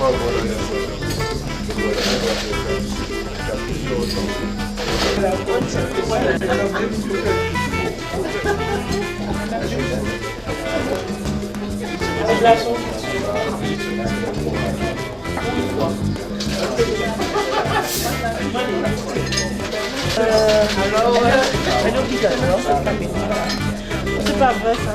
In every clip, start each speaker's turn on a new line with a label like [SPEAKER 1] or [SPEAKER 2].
[SPEAKER 1] C'est pas vrai ça.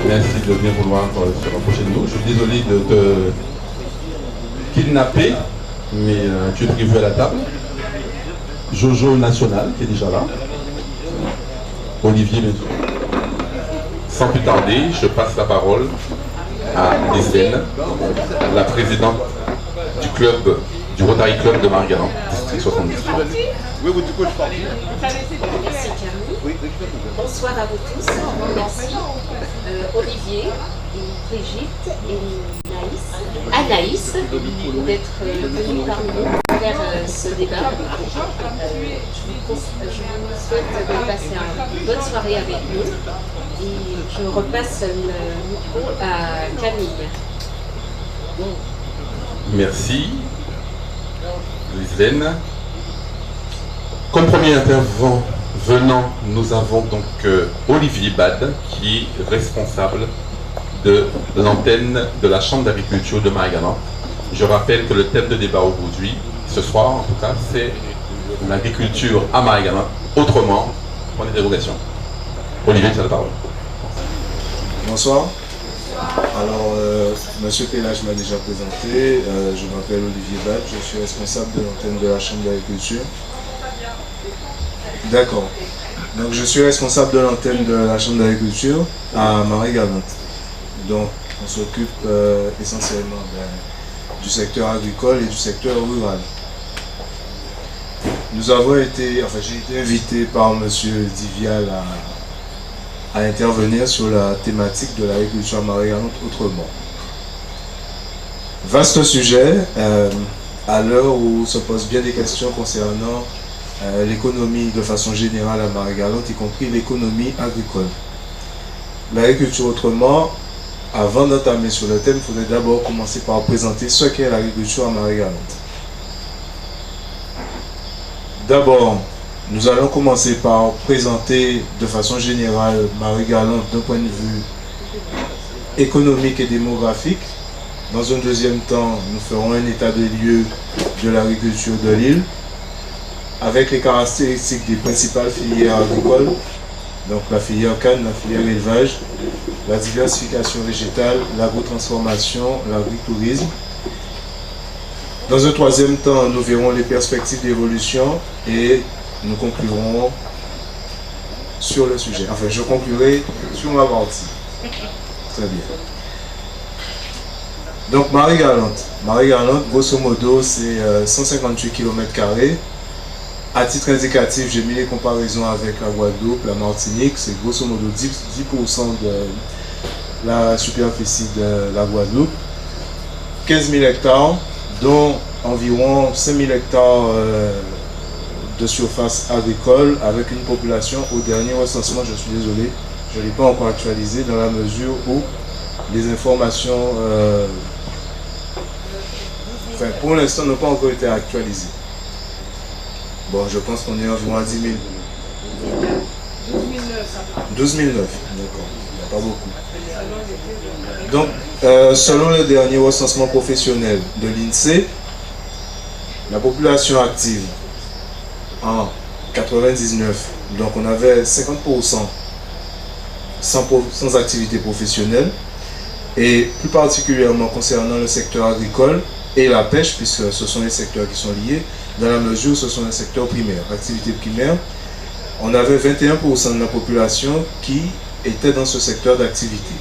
[SPEAKER 2] Merci de bien vouloir se rapprocher de nous. Je suis désolé de te kidnapper, mais tu es prévu à la table. Jojo National qui est déjà là. Olivier, bien sûr. Sans plus tarder, je passe la parole à Lislaine, la présidente du club, du Rotary Club de Marie-Galante, district 70.
[SPEAKER 3] Oui, du coup, je parle. Merci Camille. Bonsoir à vous tous. Merci Olivier, et Brigitte et Anaïs d'être venus parmi nous pour faire ce débat. Je vous souhaite de passer une bonne soirée avec nous et je repasse le micro à Camille.
[SPEAKER 2] Merci, Lislaine. Comme premier intervenant, nous avons donc Olivier Bad, qui est responsable de l'antenne de la Chambre d'agriculture de Marie-Galante. Je rappelle que le thème de débat aujourd'hui, ce soir en tout cas, c'est l'agriculture à Marie-Galante. Autrement, point d'interrogation. Olivier, tu as la parole.
[SPEAKER 4] Bonsoir. Alors, Monsieur Pélage m'a déjà présenté. Je m'appelle Olivier Bad, je suis responsable de l'antenne de la Chambre d'agriculture. D'accord. Donc, je suis responsable de l'antenne de la Chambre d'agriculture à Marie-Galante. Donc, on s'occupe essentiellement du secteur agricole et du secteur rural. Nous avons été, enfin, j'ai été invité par Monsieur Divial à intervenir sur la thématique de l'agriculture à Marie-Galante autrement. Vaste sujet, à l'heure où se posent bien des questions concernant l'économie de façon générale à Marie-Galante, y compris l'économie agricole. L'agriculture autrement, avant d'entamer sur le thème, il faudrait d'abord commencer par présenter ce qu'est l'agriculture à Marie-Galante. D'abord, nous allons commencer par présenter de façon générale Marie-Galante d'un point de vue économique et démographique. Dans un deuxième temps, nous ferons un état des lieux de l'agriculture de l'île avec les caractéristiques des principales filières agricoles, donc la filière canne, la filière élevage, la diversification végétale, l'agrotransformation, l'agritourisme. Dans un troisième temps, nous verrons les perspectives d'évolution et nous conclurons sur le sujet. Enfin, je conclurai sur ma partie. Très bien. Donc, Marie-Galante. Marie-Galante, grosso modo, c'est 158 km². À titre indicatif, j'ai mis les comparaisons avec la Guadeloupe, la Martinique. C'est grosso modo 10% de la superficie de la Guadeloupe. 15 000 hectares, dont environ 5 000 hectares de surface agricole, avec une population au dernier recensement, je suis désolé, je ne l'ai pas encore actualisé dans la mesure où les informations, pour l'instant, n'ont pas encore été actualisées. Bon, je pense qu'on est environ à 10 000. 12 009, d'accord, il n'y a pas beaucoup. Donc, selon le dernier recensement professionnel de l'INSEE, la population active en 99, donc on avait 50% sans activité professionnelle, et plus particulièrement concernant le secteur agricole et la pêche, puisque ce sont les secteurs qui sont liés, dans la mesure où ce sont les secteurs primaires, activité primaire, on avait 21% de la population qui était dans ce secteur d'activité.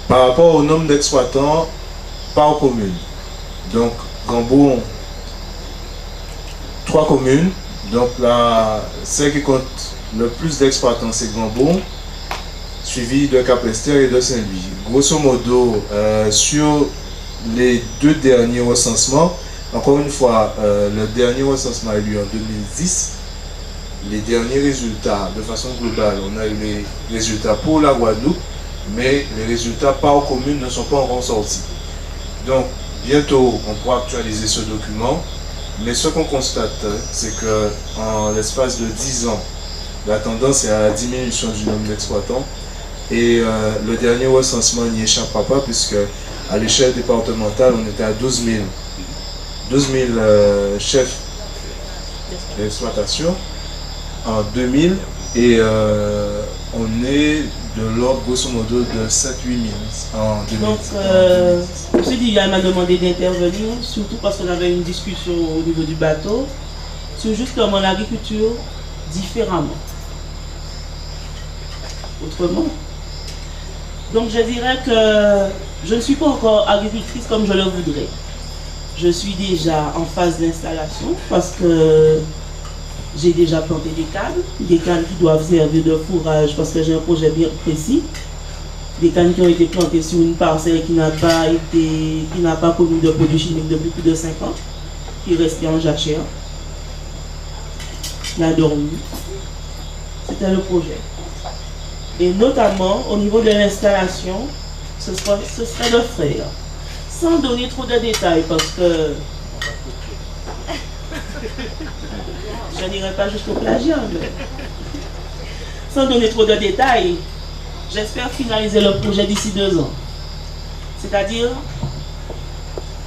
[SPEAKER 4] Par rapport au nombre d'exploitants par commune, donc Gambourg, 3 communes, donc celle qui compte le plus d'exploitants c'est Gambourg, suivi de Cap-Esther et de Saint-Louis. Grosso modo, sur les 2 derniers recensements, encore une fois, le dernier recensement a eu lieu en 2010, les derniers résultats, de façon globale, on a eu les résultats pour la Guadeloupe, mais les résultats par commune ne sont pas encore sortis. Donc, bientôt, on pourra actualiser ce document, mais ce qu'on constate, c'est qu'en l'espace de 10 ans, la tendance est à la diminution du nombre d'exploitants, et le dernier recensement n'y échappera pas, puisque à l'échelle départementale, on était à 12 000 chefs d'exploitation en 2000, et on est de l'ordre grosso modo de 7-8 000 en 2000.
[SPEAKER 1] Donc, M. Dial m'a demandé d'intervenir, surtout parce qu'on avait une discussion au niveau du bateau sur justement l'agriculture différemment. Autrement. Donc je dirais que je ne suis pas encore agricultrice comme je le voudrais. Je suis déjà en phase d'installation parce que j'ai déjà planté des cannes qui doivent servir de fourrage parce que j'ai un projet bien précis. Des cannes qui ont été plantées sur une parcelle qui n'a pas connu de produits chimiques depuis plus de 5 ans, qui restait en jachère. Il a dormi. C'était le projet. Et notamment au niveau de l'installation, ce serait de faire, sans donner trop de détails parce que je n'irai pas jusqu'au plagiat, mais sans donner trop de détails, j'espère finaliser le projet d'ici 2 ans. C'est-à-dire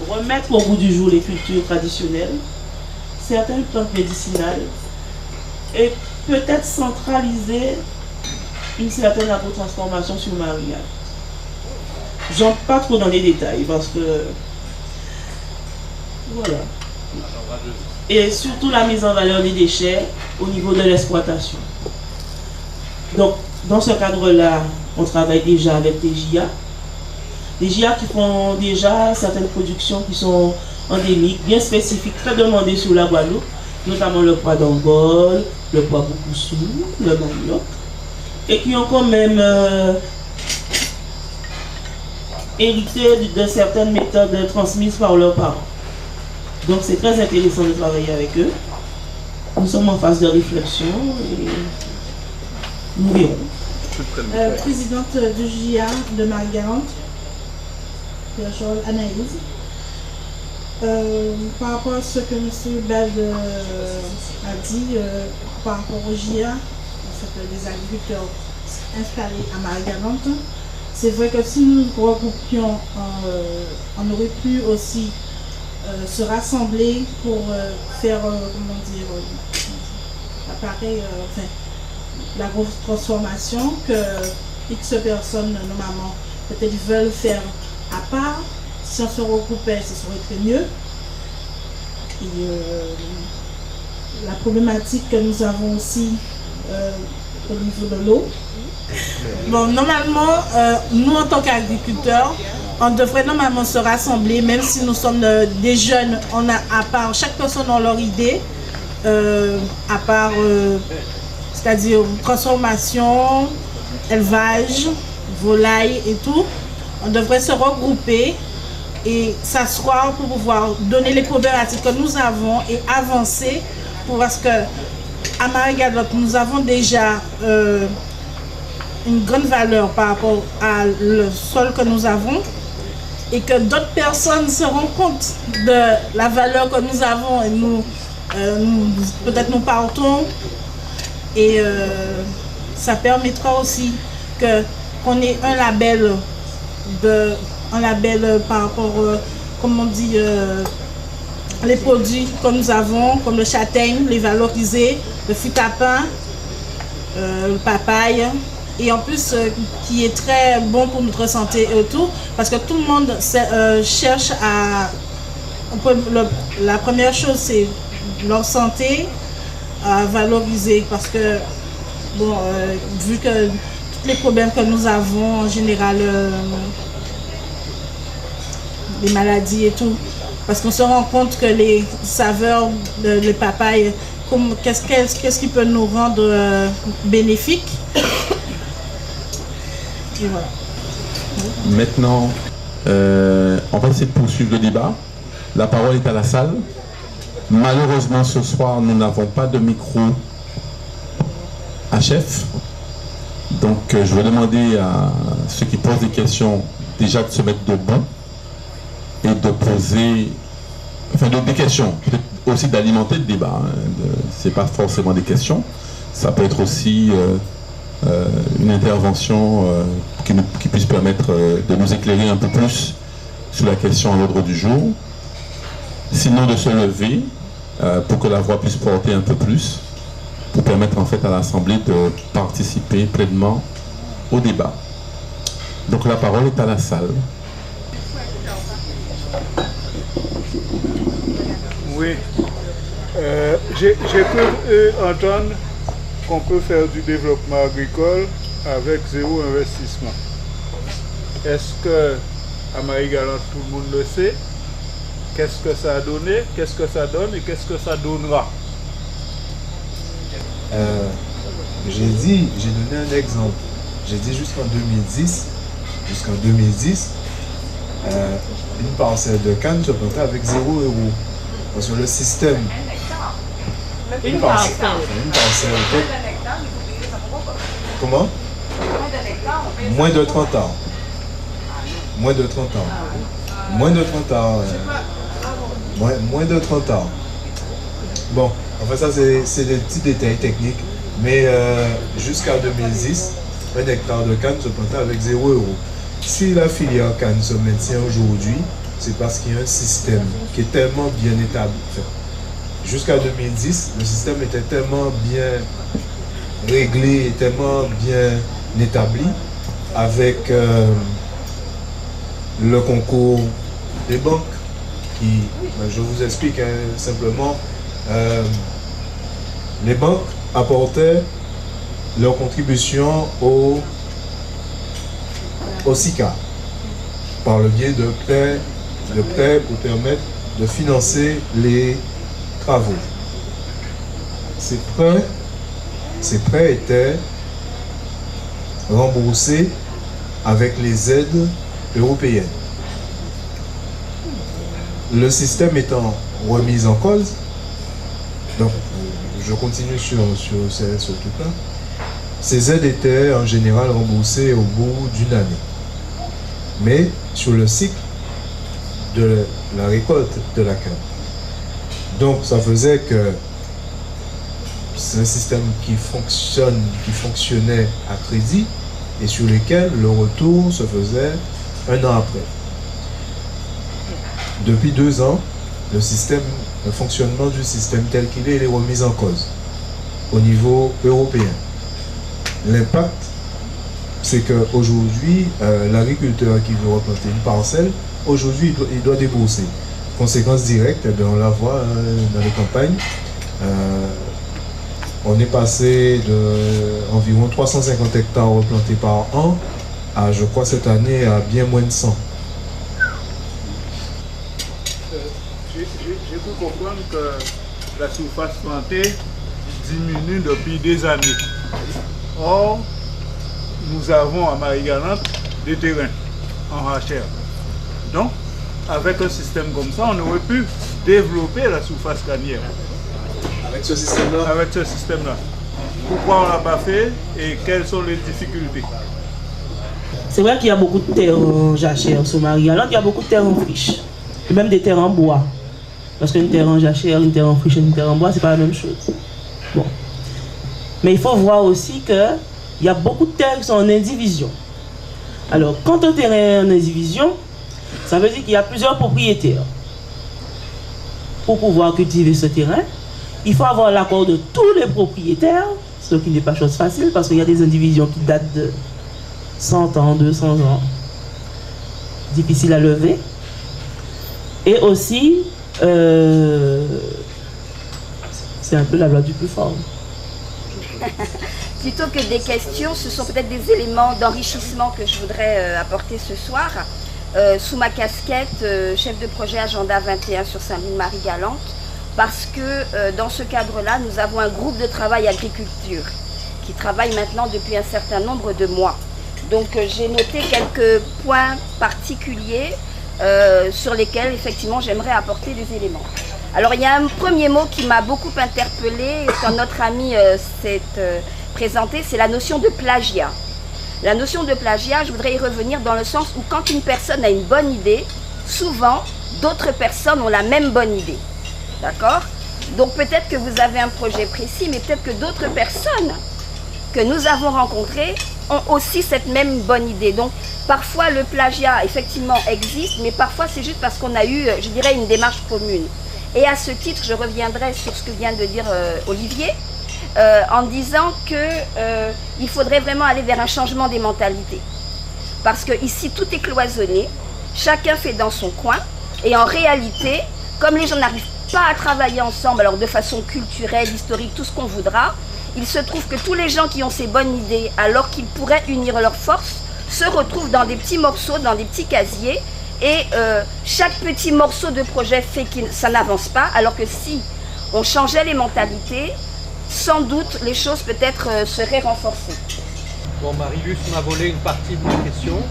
[SPEAKER 1] remettre au goût du jour les cultures traditionnelles, certaines plantes médicinales et peut-être centraliser une certaine agro-transformation sur Marigal. J'entre pas trop dans les détails parce que voilà. Et surtout la mise en valeur des déchets au niveau de l'exploitation. Donc dans ce cadre-là, on travaille déjà avec des GIA. Des GIA qui font déjà certaines productions qui sont endémiques, bien spécifiques, très demandées sur la Guadeloupe, notamment le pois d'Angole, le pois boucoussou, le manioc, et qui ont quand même hérité de certaines méthodes transmises par leurs parents. Donc c'est très intéressant de travailler avec eux. Nous sommes en phase de réflexion et nous verrons.
[SPEAKER 5] Présidente du GIA de Marie-Galante, Pierre-Charles Anaïs. Par rapport à ce que M. Bad a dit par rapport au GIA, en fait, des agriculteurs installés à Marie-Galante, c'est vrai que si nous regroupions, on aurait pu aussi se rassembler pour faire, comment dire, l'appareil, enfin, la grosse transformation que X personnes, normalement, peut-être veulent faire à part. Si on se regroupait, ce serait très mieux. Et la problématique que nous avons aussi au niveau de l'eau. Bon, normalement, nous en tant qu'agriculteurs, on devrait normalement se rassembler, même si nous sommes des jeunes, on a à part, chaque personne a leur idée, à part, c'est-à-dire transformation, élevage, volaille et tout. On devrait se regrouper et s'asseoir pour pouvoir donner les problématiques que nous avons et avancer parce que à Marie-Galante, nous avons déjà une grande valeur par rapport à le sol que nous avons et que d'autres personnes se rendent compte de la valeur que nous avons et nous peut-être nous partons et ça permettra aussi qu'on ait un label par rapport, comme on dit, les produits que nous avons, comme le châtaigne, les valoriser, le fût à pain, le papaye, et en plus qui est très bon pour notre santé et tout, parce que tout le monde cherche à... La première chose, c'est leur santé à valoriser, parce que, bon, vu que tous les problèmes que nous avons en général, les maladies et tout, parce qu'on se rend compte que les saveurs de papaye, qu'est-ce qui peut nous rendre bénéfiques. Et voilà.
[SPEAKER 2] Maintenant, on va essayer de poursuivre le débat. La parole est à la salle. Malheureusement, ce soir, nous n'avons pas de micro HF. Donc je vais demander à ceux qui posent des questions déjà de se mettre debout et de poser, enfin des questions, peut-être aussi d'alimenter le débat. C'est pas forcément des questions, ça peut être aussi une intervention qui puisse permettre de nous éclairer un peu plus sur la question à l'ordre du jour. Sinon de se lever pour que la voix puisse porter un peu plus, pour permettre en fait à l'Assemblée de participer pleinement au débat. Donc la parole est à la salle.
[SPEAKER 6] Oui, j'ai pu entendre qu'on peut faire du développement agricole avec zéro investissement. Est-ce que à Marie-Galante tout le monde le sait? Qu'est-ce que ça a donné? Qu'est-ce que ça donne et qu'est-ce que ça donnera?
[SPEAKER 4] J'ai donné un exemple. J'ai dit jusqu'en 2010, une parcelle de canne se plantait avec 0 €. Parce que le système... Une parcelle. Comment? Moins de 30 ans. Moins de 30 ans. Moins de 30 ans. Moins de 30 ans. Bon, enfin ça c'est des petits détails techniques. Mais jusqu'à 2010, un hectare de canne se plantait avec 0 €. Si la filière canne se maintient aujourd'hui, c'est parce qu'il y a un système qui est tellement bien établi. Enfin, jusqu'à 2010, le système était tellement bien réglé, tellement bien établi, avec le concours des banques qui, je vous explique simplement, les banques apportaient leur contribution au SICA par le biais de prêts pour permettre de financer les travaux. Ces prêts étaient remboursés avec les aides européennes. Le système étant remis en cause, donc je continue sur ce truc-là, ces aides étaient en général remboursées au bout d'une année. Mais sur le cycle de la récolte de la canne. Donc ça faisait que c'est un système qui fonctionnait à crédit et sur lequel le retour se faisait un an après. Depuis 2 ans, le fonctionnement du système tel qu'il est remis en cause au niveau européen. L'impact, c'est qu'aujourd'hui, l'agriculteur qui veut replanter une parcelle, aujourd'hui, il doit débourser. Conséquence directe, on la voit dans les campagnes. On est passé d'environ 350 hectares replantés par an à, je crois, cette année, à bien moins de 100.
[SPEAKER 6] J'ai pu comprendre que la surface plantée diminue depuis des années. Or, nous avons à Marie-Galante des terrains en rachère. Donc, avec un système comme ça, on aurait pu développer la surface cannière.
[SPEAKER 4] Avec ce système-là?
[SPEAKER 6] Avec ce système-là. Pourquoi on ne l'a pas fait et quelles sont les difficultés?
[SPEAKER 1] C'est vrai qu'il y a beaucoup de terres en jachère sur Marie-Galante, il y a beaucoup de terres en friche. Et même des terres en bois. Parce qu'une terre en jachère, une terre en friche et une terre en bois, c'est pas la même chose. Bon. Mais il faut voir aussi qu'il y a beaucoup de terres qui sont en indivision. Alors, quand un terrain est en indivision, ça veut dire qu'il y a plusieurs propriétaires. Pour pouvoir cultiver ce terrain, il faut avoir l'accord de tous les propriétaires, ce qui n'est pas chose facile parce qu'il y a des indivisions qui datent de 100 ans, 200 ans. Difficile à lever. Et aussi, c'est un peu la loi du plus fort.
[SPEAKER 7] Plutôt que des questions, ce sont peut-être des éléments d'enrichissement que je voudrais apporter ce soir. Sous ma casquette, chef de projet Agenda 21 sur Saint-Louis-Marie-Galante, parce que dans ce cadre-là, nous avons un groupe de travail agriculture qui travaille maintenant depuis un certain nombre de mois. Donc j'ai noté quelques points particuliers sur lesquels effectivement j'aimerais apporter des éléments. Alors il y a un premier mot qui m'a beaucoup interpellée quand notre ami s'est présenter, c'est la notion de plagiat. La notion de plagiat, je voudrais y revenir dans le sens où quand une personne a une bonne idée, souvent, d'autres personnes ont la même bonne idée. D'accord? Donc peut-être que vous avez un projet précis, mais peut-être que d'autres personnes que nous avons rencontrées ont aussi cette même bonne idée. Donc parfois le plagiat effectivement existe, mais parfois c'est juste parce qu'on a eu, je dirais, une démarche commune. Et à ce titre, je reviendrai sur ce que vient de dire Olivier, en disant qu'il faudrait vraiment aller vers un changement des mentalités. Parce que ici tout est cloisonné, chacun fait dans son coin, et en réalité, comme les gens n'arrivent pas à travailler ensemble, alors de façon culturelle, historique, tout ce qu'on voudra, il se trouve que tous les gens qui ont ces bonnes idées, alors qu'ils pourraient unir leurs forces, se retrouvent dans des petits morceaux, dans des petits casiers, et chaque petit morceau de projet fait que ça n'avance pas, alors que si on changeait les mentalités, sans doute les choses peut-être seraient renforcées.
[SPEAKER 8] Bon, Marius m'a volé une partie de ma question.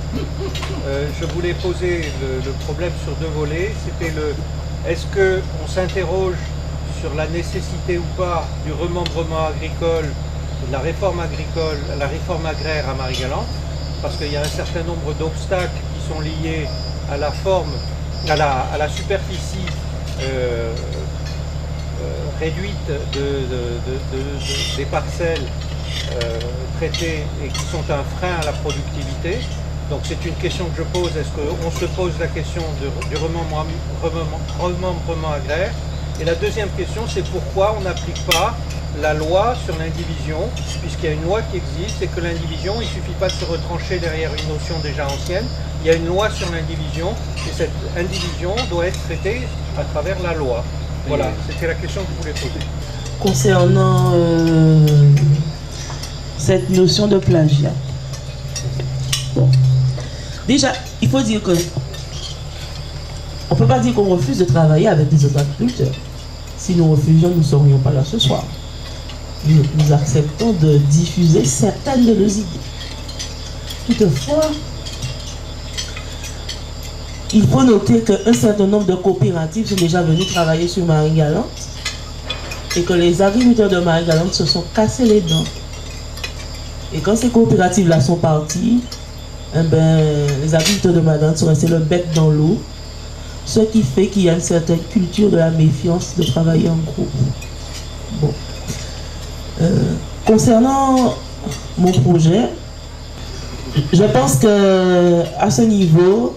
[SPEAKER 8] Je voulais poser le problème sur deux volets. C'était est-ce qu'on s'interroge sur la nécessité ou pas du remembrement agricole, de la réforme agricole, la réforme agraire à Marie-Galante, parce qu'il y a un certain nombre d'obstacles qui sont liés à la forme, à la superficie réduite des parcelles traitées et qui sont un frein à la productivité. Donc c'est une question que je pose, est-ce qu'on se pose la question du remembrement agraire? Et la deuxième question, c'est pourquoi on n'applique pas la loi sur l'indivision, puisqu'il y a une loi qui existe et que l'indivision, il ne suffit pas de se retrancher derrière une notion déjà ancienne, il y a une loi sur l'indivision et cette indivision doit être traitée à travers la loi. Voilà, c'était la question que je voulais poser.
[SPEAKER 1] Concernant cette notion de plagiat, bon. Déjà, il faut dire que on ne peut pas dire qu'on refuse de travailler avec des autres agriculteurs. Si nous refusions, nous ne serions pas là ce soir. Nous acceptons de diffuser certaines de nos idées. Toutefois, il faut noter qu'un certain nombre de coopératives sont déjà venues travailler sur Marie-Galante et que les agriculteurs de Marie-Galante se sont cassés les dents. Et quand ces coopératives-là sont parties, eh ben, les agriculteurs de Marie-Galante sont restés le bec dans l'eau, ce qui fait qu'il y a une certaine culture de la méfiance de travailler en groupe. Bon. Concernant mon projet, je pense que à ce niveau,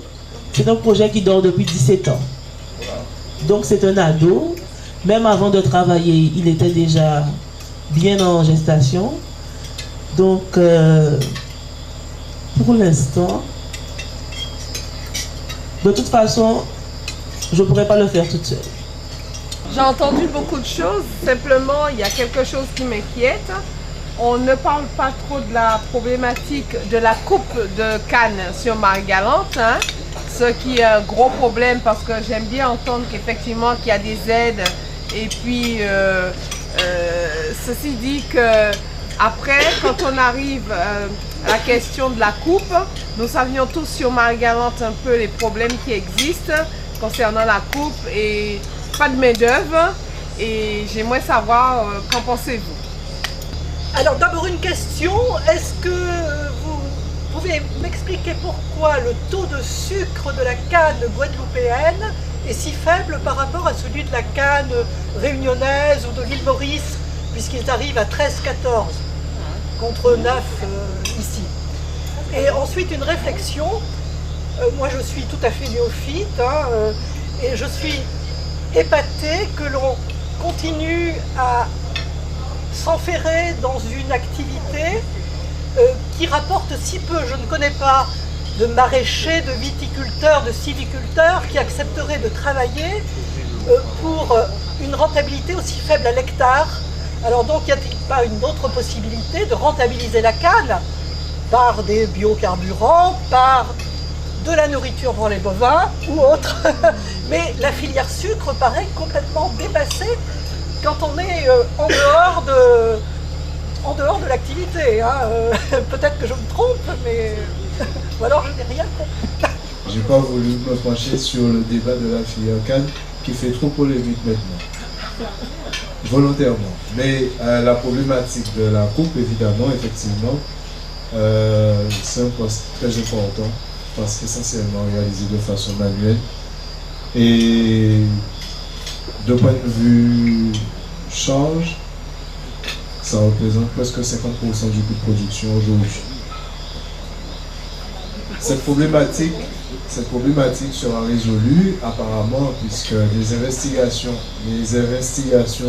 [SPEAKER 1] c'est un projet qui dort depuis 17 ans. Donc c'est un ado. Même avant de travailler, il était déjà bien en gestation. Donc, pour l'instant, de toute façon, je ne pourrais pas le faire toute seule.
[SPEAKER 9] J'ai entendu beaucoup de choses, simplement il y a quelque chose qui m'inquiète. On ne parle pas trop de la problématique de la coupe de canne sur Marie-Galante, hein, ce qui est un gros problème parce que j'aime bien entendre qu'effectivement qu'il y a des aides. Et puis, ceci dit que après, quand on arrive à la question de la coupe, nous savions tous sur Marie-Galante un peu les problèmes qui existent concernant la coupe et pas de main-d'œuvre. Et j'aimerais savoir qu'en pensez-vous?
[SPEAKER 10] Alors d'abord une question, est-ce que vous pouvez m'expliquer pourquoi le taux de sucre de la canne guadeloupéenne est si faible par rapport à celui de la canne réunionnaise ou de l'île Maurice, puisqu'ils arrivent à 13-14 contre 9 ici. Et ensuite une réflexion, moi je suis tout à fait néophyte, et je suis épatée que l'on continue à s'enferrer dans une activité qui rapporte si peu. Je ne connais pas de maraîchers, de viticulteurs, de sylviculteurs qui accepteraient de travailler pour une rentabilité aussi faible à l'hectare. Alors donc, y a-t-il pas une autre possibilité de rentabiliser la canne par des biocarburants, par de la nourriture pour les bovins ou autre? Mais la filière sucre paraît complètement dépassée quand on est en dehors de l'activité. Peut-être que je me trompe, mais ou alors je n'ai rien compris.
[SPEAKER 4] J'ai pas voulu me pencher sur le débat de la filière canne qui fait trop polémique maintenant. volontairement. Mais la problématique de la coupe, évidemment, effectivement, c'est un poste très important parce qu'essentiellement réalisé de façon manuelle. Et de point de vue charge, ça représente presque 50% du coût de production aujourd'hui. Cette problématique sera résolue apparemment puisque les investigations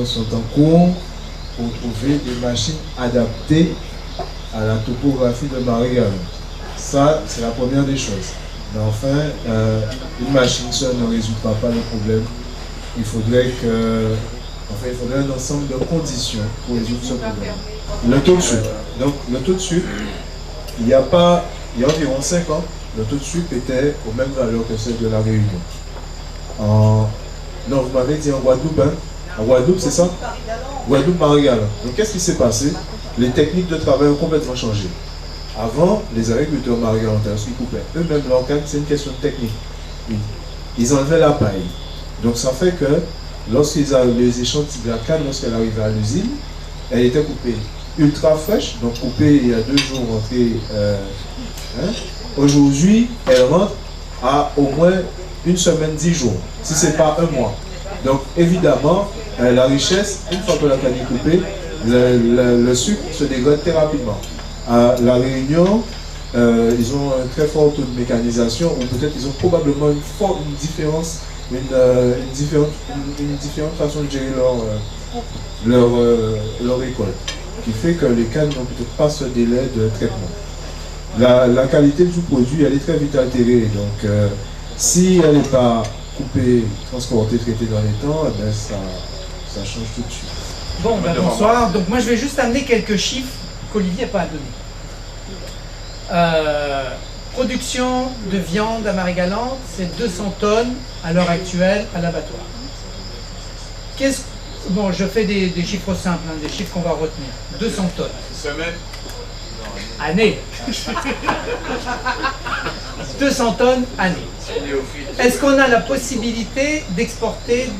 [SPEAKER 4] sont en cours pour trouver des machines adaptées à la topographie de Marie-Galante. Ça, c'est la première des choses. Mais enfin, une machine seule ne résoudra pas le problème. Il faudrait un ensemble de conditions pour résoudre ce problème. Le taux de sucre. Donc, le taux de sucre, il y a environ 5 ans, le taux de sucre était aux mêmes valeurs que celle de la Réunion. Non, vous m'avez dit en Guadeloupe, hein? En Guadeloupe, c'est ça? Guadeloupe, Marie-Galante. Donc, qu'est-ce qui s'est passé? Les techniques de travail ont complètement changé. Avant, les agriculteurs marie-galantais, lorsqu'ils coupaient eux-mêmes leur canne, c'est une question de technique. Ils enlevaient la paille. Donc, ça fait que lorsqu'ils arrivaient, les échantillons de la canne, lorsqu'elle arrivait à l'usine, elle était coupée ultra fraîche, donc coupée il y a 2 jours, rentrée. Aujourd'hui, elle rentre à au moins 1 semaine, 10 jours, si ce n'est pas 1 mois. Donc, évidemment, la richesse, une fois que la canne est coupée, le sucre se dégrade très rapidement. À La Réunion, ils ont un très fort taux de mécanisation, ou peut-être ils ont probablement une différente façon de gérer leur récolte, qui fait que les cannes n'ont peut-être pas ce délai de traitement. La qualité du produit, elle est très vite altérée, donc si elle n'est pas coupée, transportée, traitée dans les temps, eh bien, ça change tout de suite.
[SPEAKER 11] Bon, ben bonsoir. Donc moi je vais juste amener quelques chiffres qu'Olivier n'a pas donné. Production de viande à Marie-Galante, c'est 200 tonnes à l'heure actuelle à l'abattoir. Bon, je fais des chiffres simples, hein, des chiffres qu'on va retenir. 200 tonnes.
[SPEAKER 6] Semaine?
[SPEAKER 11] Année. 200 tonnes année. Est-ce qu'on a la possibilité d'exporter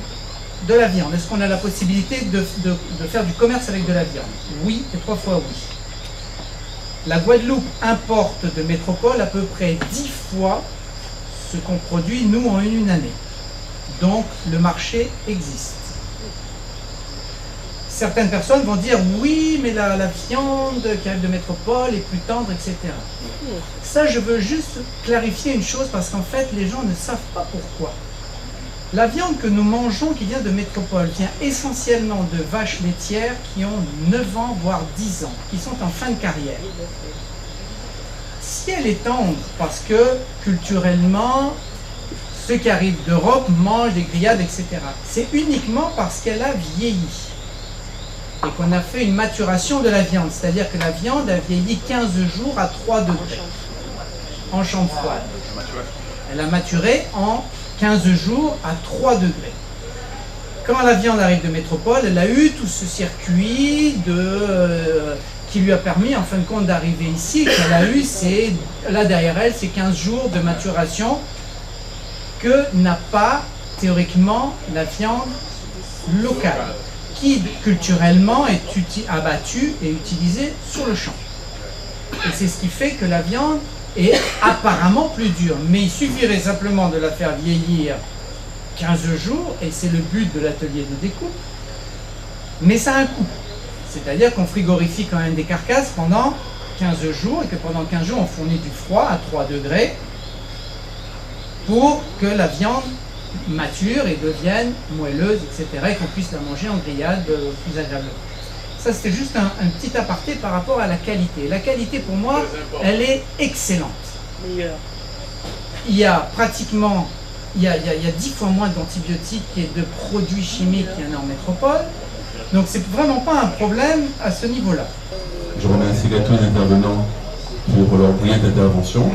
[SPEAKER 11] de la viande? Est-ce qu'on a la possibilité de faire du commerce avec de la viande? Oui, et 3 fois oui. La Guadeloupe importe de métropole à peu près 10 fois ce qu'on produit, nous, en une année. Donc, le marché existe. Certaines personnes vont dire, oui, mais la viande qui arrive de métropole est plus tendre, etc. Ça, je veux juste clarifier une chose, parce qu'en fait, les gens ne savent pas pourquoi. La viande que nous mangeons qui vient de métropole vient essentiellement de vaches laitières qui ont 9 ans, voire 10 ans, qui sont en fin de carrière. Si elle est tendre, parce que culturellement, ceux qui arrivent d'Europe mangent des grillades, etc., c'est uniquement parce qu'elle a vieilli et qu'on a fait une maturation de la viande, c'est-à-dire que la viande a vieilli 15 jours à 3 degrés en chambre froide. Elle a maturé en 15 jours à 3 degrés. Quand la viande arrive de métropole, elle a eu tout ce circuit qui lui a permis en fin de compte d'arriver ici. Qu'elle a eu, là derrière elle, c'est 15 jours de maturation que n'a pas théoriquement la viande locale, qui culturellement est abattue et utilisée sur le champ. Et c'est ce qui fait que la viande est apparemment plus dure, mais il suffirait simplement de la faire vieillir 15 jours, et c'est le but de l'atelier de découpe, mais ça a un coût. C'est-à-dire qu'on frigorifie quand même des carcasses pendant 15 jours, et que pendant 15 jours on fournit du froid à 3 degrés pour que la viande mature et devienne moelleuse, etc., et qu'on puisse la manger en grillade plus agréablement. Ça, c'était juste un petit aparté par rapport à la qualité. La qualité, pour moi, elle est excellente.
[SPEAKER 1] Meilleure.
[SPEAKER 11] Il y a pratiquement, il y a 10 fois moins d'antibiotiques et de produits chimiques qu'il y en a en métropole. Donc, c'est vraiment pas un problème à ce niveau-là.
[SPEAKER 2] Je remercie tous les intervenants pour leur brillante intervention.